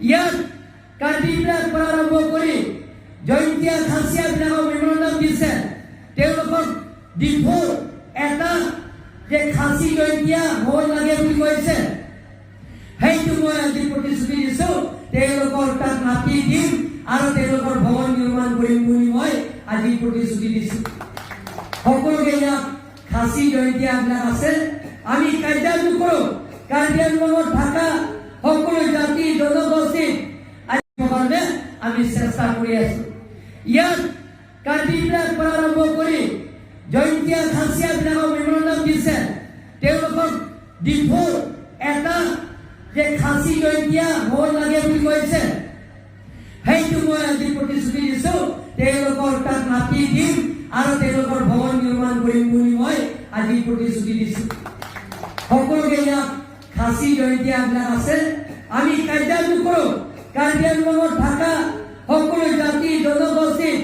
ইয়াত কাৰ্বিবিলাক প্ৰাৰম্ভ কৰি জয়ন্তীয়া খাচীয়াবিলাকক মেমৰেণ্ডাম দিছে। তেওঁলোকক ডিফৰ এটা যে খাচী জয়ন্তীয়া হ'ব লাগে বুলি কৈছে, সেইটো মই আজি প্ৰতিশ্ৰুতি দিছোঁ। তেওঁলোকৰ তাত মাটি দিম আৰু তেওঁলোকৰ ভৱন নিৰ্মাণ কৰিম বুলি মই আজি প্ৰতিশ্ৰুতি দিছোঁ। সকলোকে ইয়াত খাচী জয়ন্তীয়াবিলাক আছে। আমি কাৰ্য নকৰোঁ। কাৰ্বি আংলঙত থকা সকলো জাতি জনগোষ্ঠীক কাৰণে আমি চেষ্টা কৰি আছোঁ। ইয়াত কাৰ্বিবিলাক প্ৰাৰম্ভ কৰি জয়ন্তীয়া খাচীয়াবিলাকক মেমৰেণ্ডাম দিছে। তেওঁলোকক ডিফৰ এটা যে খাচী জয়ন্তীয়া হ'ব লাগে বুলি কৈছে, সেইটো মই আজি প্ৰতিশ্ৰুতি দিছোঁ। তেওঁলোকৰ তাত মাটি দিম আৰু তেওঁলোকৰ ভৱন নিৰ্মাণ কৰিম বুলি মই আজি প্ৰতিশ্ৰুতি দিছোঁ। সকলোকে ইয়াত খাচী জয়ন্তীয়াবিলাক আছে। আমি কাৰ্য নকৰোঁ। কাৰ্বি আংলঙত থকা সকলো জাতি জনগোষ্ঠীক